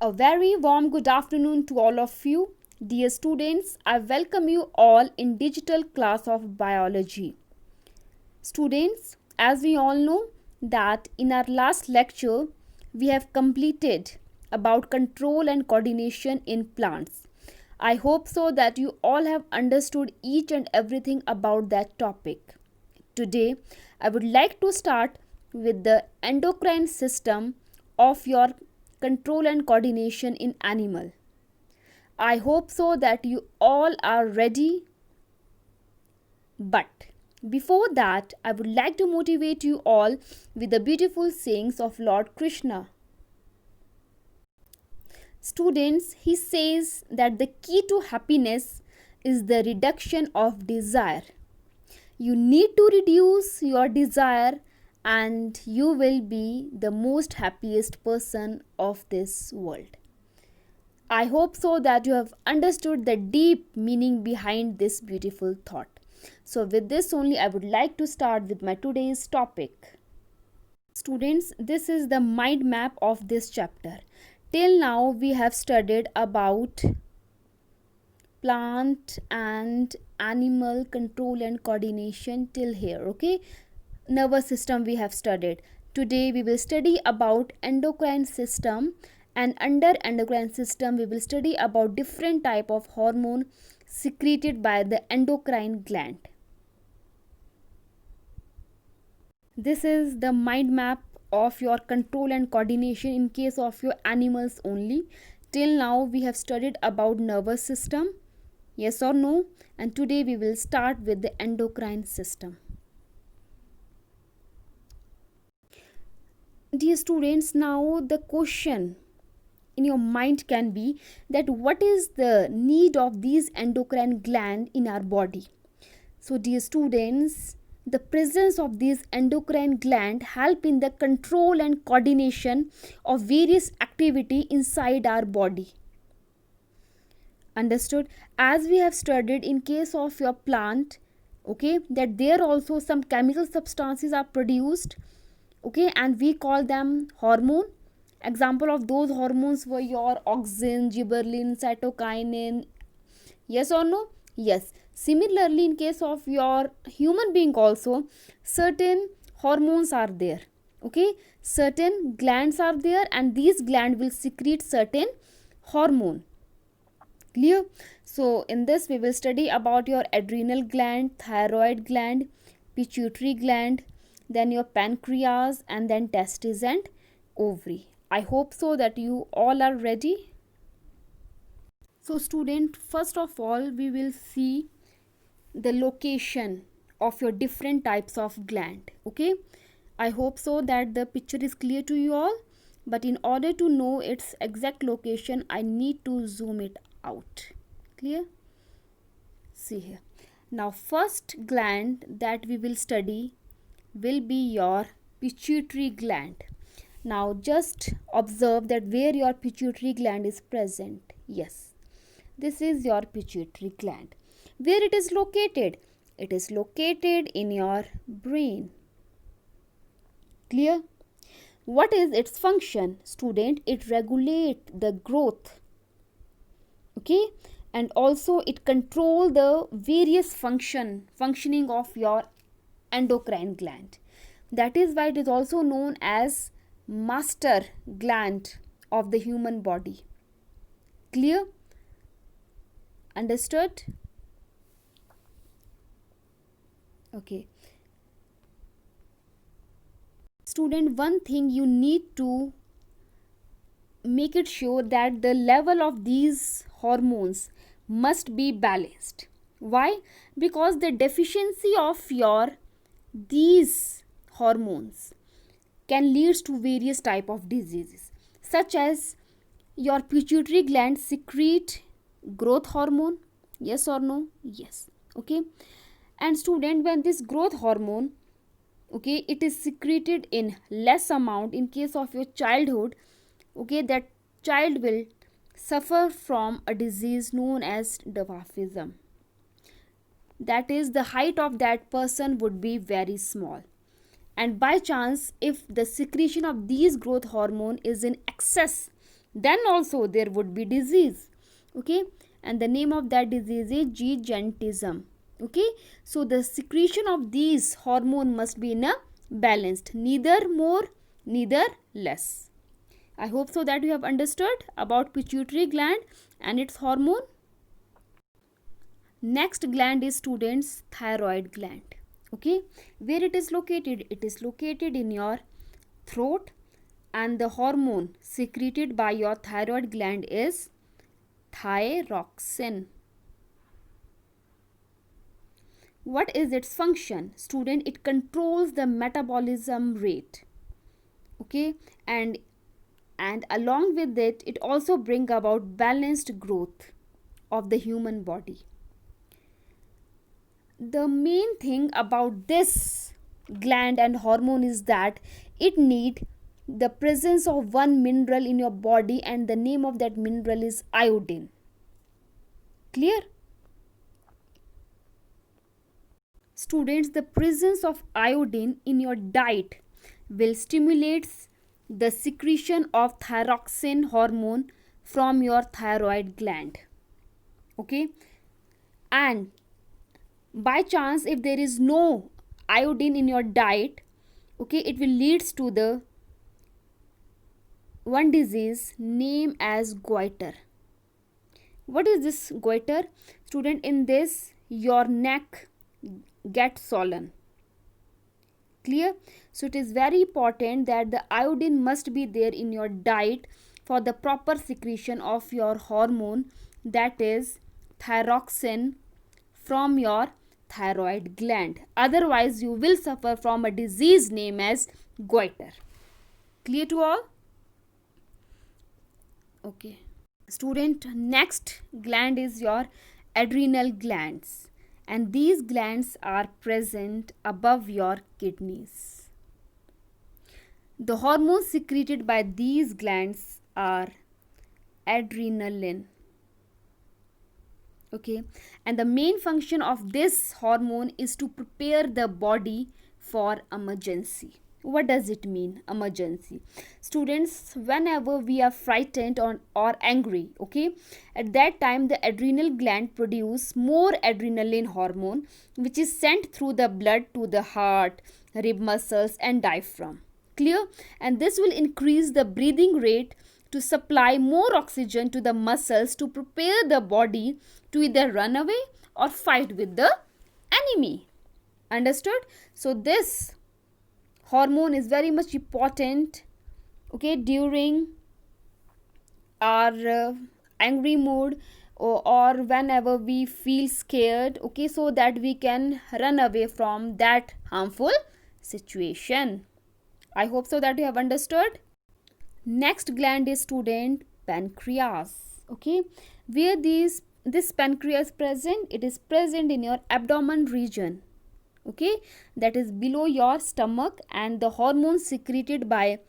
A very warm good afternoon to all of you. Dear students, I welcome you all in digital class of biology. Students, as we all know that in our last lecture we have completed about control and coordination in plants. I hope so that you all have understood each and everything about that topic. Today, I would like to start with the endocrine system of your control and coordination in animal. I hope so that you all are ready. But before that, I would like to motivate you all with the beautiful sayings of Lord Krishna. Students, he says that the key to happiness is the reduction of desire. You need to reduce your desire and you will be the most happiest person of this world. I hope so that you have understood the deep meaning behind this beautiful thought. So with this only I would like to start with my today's topic. Students, this is the mind map of this chapter. Till now we have studied about plant and animal control and coordination till here, okay? Nervous system we have studied. Today we will study about endocrine system, and under endocrine system we will study about different type of hormone secreted by the endocrine gland. This is the mind map of your control and coordination in case of your animals only. Till now we have studied about nervous system, yes or no, and today we will start with the endocrine system. Dear students, now the question in your mind can be that what is the need of these endocrine gland in our body? So dear students, the presence of these endocrine gland help in the control and coordination of various activity inside our body. Understood? As we have studied in case of your plant, okay, that there also some chemical substances are produced, okay, and we call them hormone. Example of those hormones were your auxin, gibberellin, cytokinin. Yes or no? Yes. Similarly, in case of your human being also, certain hormones are there, okay, certain glands are there, and these glands will secrete certain hormone. Clear? So in this we will study about your adrenal gland, thyroid gland, pituitary gland, then your pancreas, and then testes and ovary. I hope so that you all are ready. So student, first of all we will see the location of your different types of gland, okay? I hope so that the picture is clear to you all, but in order to know its exact location I need to zoom it out. Clear? See here. Now first gland that we will study will be your pituitary gland. Now just observe that where your pituitary gland is present. Yes, this is your pituitary gland. Where it is located? It is located in your brain. Clear? What is its function? Student, it regulates the growth, okay, and also it control the various functioning of your endocrine gland. That is why it is also known as master gland of the human body. Clear? Understood? Okay. Student, one thing you need to make it sure that the level of these hormones must be balanced. Why? Because the deficiency of your these hormones can lead to various type of diseases, such as your pituitary gland secrete growth hormone, yes or no? Yes, okay. And student, when this growth hormone, okay, it is secreted in less amount in case of your childhood, okay, that child will suffer from a disease known as dwarfism. That is, the height of that person would be very small, and by chance if the secretion of these growth hormone is in excess then also there would be disease. Okay, and the name of that disease is gigantism. Okay, so the secretion of these hormone must be in a balanced, neither more neither less. I hope so that you have understood about pituitary gland and its hormone. Next gland is, students, thyroid gland. Okay, where it is located? It is located in your throat, and the hormone secreted by your thyroid gland is thyroxine. What is its function? Student, it controls the metabolism rate. Okay, and along with it, it also bring about balanced growth of the human body. The main thing about this gland and hormone is that it need the presence of one mineral in your body, and the name of that mineral is iodine. Clear? Students, the presence of iodine in your diet will stimulate the secretion of thyroxine hormone from your thyroid gland. Okay, and by chance if there is no iodine in your diet, okay, it will leads to the one disease named as goiter. What is this goiter? Student, in this your neck gets swollen. Clear? So it is very important that the iodine must be there in your diet for the proper secretion of your hormone, that is thyroxine, from your thyroid gland. Otherwise you will suffer from a disease named as goiter. Clear to all? Okay. Student, next gland is your adrenal glands, and these glands are present above your kidneys. The hormones secreted by these glands are adrenaline. Okay, and the main function of this hormone is to prepare the body for emergency. What does it mean, emergency? Students, whenever we are frightened or angry, okay, at that time the adrenal gland produce more adrenaline hormone, which is sent through the blood to the heart, rib muscles and diaphragm. Clear? And this will increase the breathing rate to supply more oxygen to the muscles to prepare the body to either run away or fight with the enemy. Understood? So this hormone is very much important, okay, during our angry mood, or whenever we feel scared, okay, so that we can run away from that harmful situation. I hope so that you have understood. Next gland is, student, pancreas. Okay, where this pancreas present? It is present in your abdomen region. Okay, that is below your stomach, and the hormone secreted by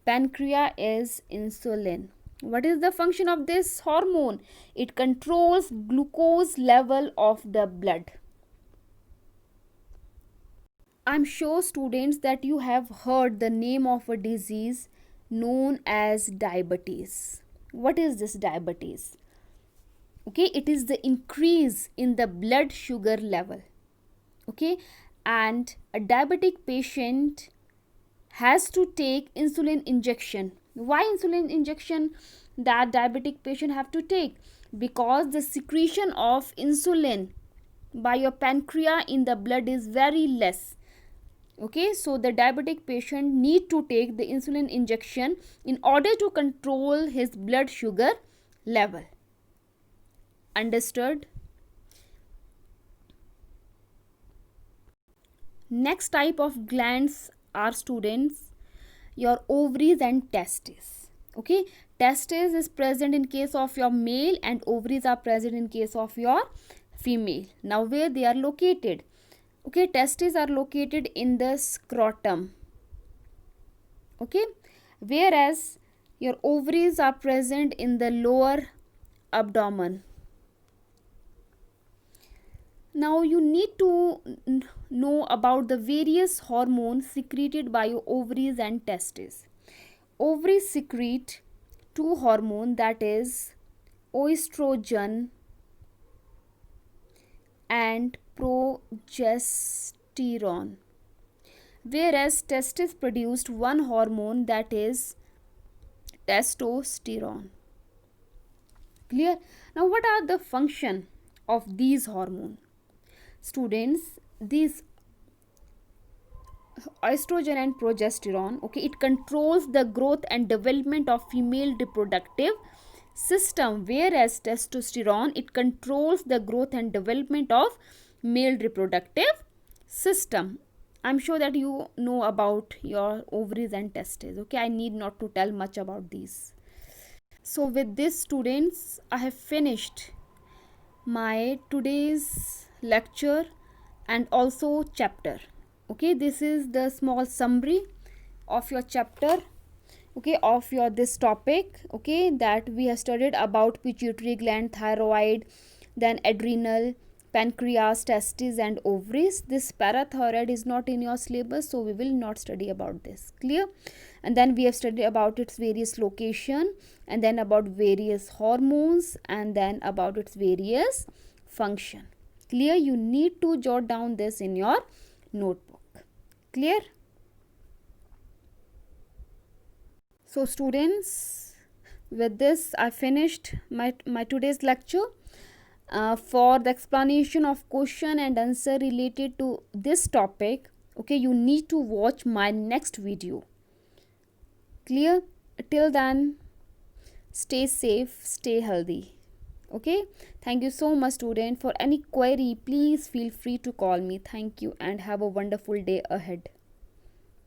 pancreas is insulin. What is the function of this hormone? It controls glucose level of the blood. I'm sure, students, that you have heard the name of a disease known as diabetes. What is this diabetes? Okay, it is the increase in the blood sugar level. Okay, and a diabetic patient has to take insulin injection. Why insulin injection that diabetic patient have to take? Because the secretion of insulin by your pancreas in the blood is very less. Okay, so the diabetic patient need to take the insulin injection in order to control his blood sugar level. Understood? Next type of glands are, students, your ovaries and testes. Okay, testes is present in case of your male and ovaries are present in case of your female. Now where they are located? Okay, testes are located in the scrotum. Okay, whereas your ovaries are present in the lower abdomen. Now you need to know about the various hormones secreted by your ovaries and testes. Ovaries secrete two hormone, that is estrogen and progesterone, whereas testis produced one hormone, that is testosterone. Clear? Now what are the function of these hormone? Students, these estrogen and progesterone, okay, it controls the growth and development of female reproductive system, whereas testosterone, it controls the growth and development of male reproductive system. I'm sure that you know about your ovaries and testes, okay, I need not to tell much about these. So with this, students, I have finished my today's lecture and also chapter. Okay, this is the small summary of your chapter, okay, of your this topic, okay, that we have studied about pituitary gland, thyroid, then adrenal, pancreas, testes and ovaries. This parathyroid is not in your syllabus, so we will not study about this. Clear? And then we have studied about its various location, and then about various hormones, and then about its various function. Clear? You need to jot down this in your notebook. Clear? So students, with this I finished my today's lecture. For the explanation of question and answer related to this topic, okay, you need to watch my next video. Clear? Till then, stay safe, stay healthy. Okay, thank you so much, student. For any query, please feel free to call me. Thank you and have a wonderful day ahead.